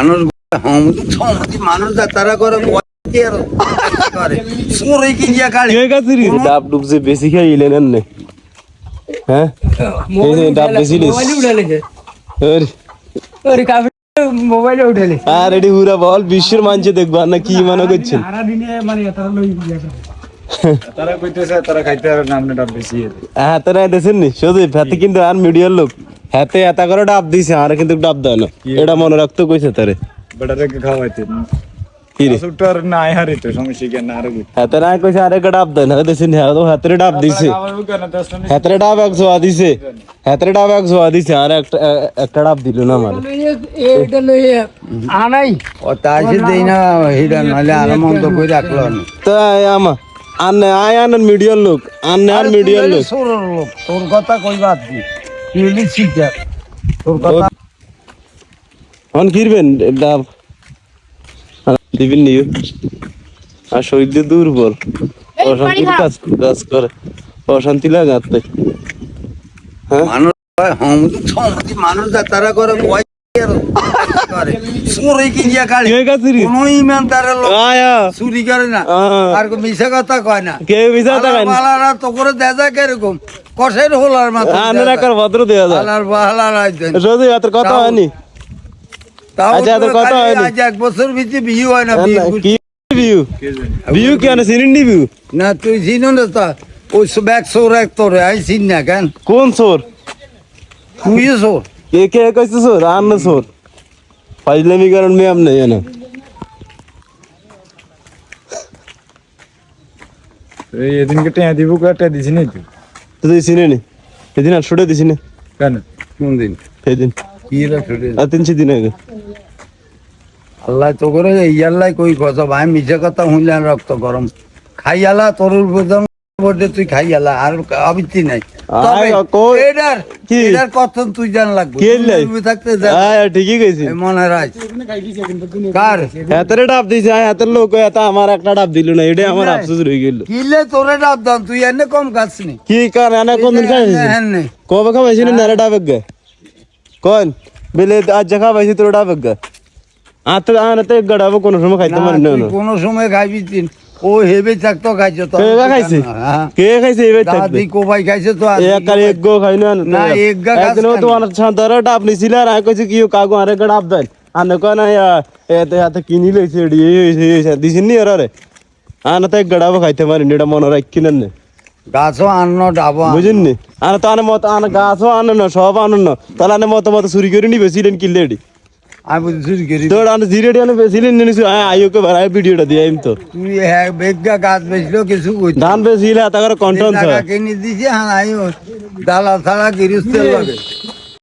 মানুষ মানুষ যাত্রা করে ডাব ডুব যে বেশি খাইলেন না হ্যাঁ ডাব বেশি মোবাইলে উঠেলে আর এটি পুরা বল বিশ্বের মানছে দেখবো না কি মনে করছেন তারা কইতেছে তারা খাইতে পারে না আপনি ডাব বেশি হ্যাঁ তারা দেখছেন নি শুধু হাতে কিন্তু আর মিডিয়ার লোক হাতে এত করে ডাব দিছে আর কিন্তু ডাব দেয় না এটা মনে রাখতে কইছে তারে বেটাকে খাওয়াইতে কি রে সুটার না হারে তো সমস্যা কি না আর হাতে না কইছে আরে ডাব দেয় না দেখছেন হ্যাঁ তো হাতে ডাব দিছে হাতে ডাব এক জোয়া দিছে হাতে ডাব এক জোয়া দিছে আর একটা ডাব দিল না আমার এটা লই আনাই ও তাইছে দেই না হিডা নালে আর মন তো কই রাখলো না তো আমা আনে আয়ান মিডিয়ার লোক আনে আর মিডিয়ার লোক সুরের লোক তোর কথা কই বাদ দি তুই শিখা তোর কথা অন কিরবেন ডাব দিবেন নিও আর শহীদ দুর্বল অশান্তির কাজ করে অশান্তি লাগাতে হ্যাঁ মানুষ মানুষ যাত্রা করে চুরি কিনিয়া খালি কোনো ইমানদারের লোক আয়া চুরি করে না আর মিশা কথা কয় না কে মিশা কথা কয় না বালারা তো করে দেখা কিরকম কষের হোলার মাথা আনারা কার ভদ্র দেয়া যায় বালার বালারা আইছেন যদি এত কথা হয়নি তাও আচ্ছা, এত কথা হয়নি। আজ এক বছর ভিতরে বিয়ে হয় না কি ভিউ ভিউ কেন সিনিন্ডি ভিউ না তুই চিনো না তা ওই ব্যাগ চোর এক তোরে আই চিন না কেন কোন সোর তুই চোর কে কে কইছে সোর আর না সোর ফাইজলামি কারণ মে আম নাই না এই এদিনকে টিয়া দিব কাটা দিছি নাই তো তুই চিনে নি সেদিন আর ছুটে দিছি না কেন কোন দিন সেদিন কি রে ছুটে আর 3 দিন আগে আল্লাহ তো করে ইয়াল্লাই কই কথা ভাই মিছে কথা হইলে রক্ত গরম খাইয়ালা তরুর বোঝাম বলতে তুই খাইয়ালা আর আবিত্তি নাই আয় কই এটার কি? এটার কথা তুই জান লাগবে কে লাই? তুমি থাকতে যা আয় ঠিকই কইছি মনে রাখ কার এতরে ডাব দিছে এত লোক এত আমার একটা ডাব দিল না এটা আমার আফসোস রয়ে গেল কিলে তোরে ডাব দাম তুই এনে কম খাসনি কি কার এনে কোন দিন খাইছিস এনে কবে খাইছিস না রে ডাব গে কোন বেলে আজ জায়গা পাইছি তোর ডাব গে আতে আনতে গড়াব কোন সময় খাইতে পারি না তুই কোনো সময় খাইবি তিন ও হেবে থাকতো খাইছো তো কে খাইছে কে খাইছে এবে থাকবে দাদি কোবাই খাইছে তো এক আর এক গো খাই না না, এক গা খাস একদিন তো আমার ছান্তর ডাব নিছিল আর আমি কইছি কি কাগো আরে ডাব দেন আনে কোন এতে এত কিনি লইছে এডি এই দিছিন নি আরে আনতে এক গড়াব খাইতে পারি না এটা মনে রাখি না গাছও আন্ন ডাবো বুঝিন নি আর তো আনে মত আনে গাছও আনে না সব আনে না তাহলে আনে মত চুরি করে নি বেশিলেন কিনলে এডি আমি বলছি চুরি করি তোর আনে জিরেডি আনে বেশিলেন নিছি আইওকে ভাড়ায় ভিডিওটা দিয়ে আইম তো তুই হ্যাঁ বেগা গাছ বেচলো কিছু কইতে ধান বেশিলে তাকার কন্ট্রোল টাকা কিনে দিছি হ্যাঁ আই দালা ছাড়া গিরিস্তের লাগে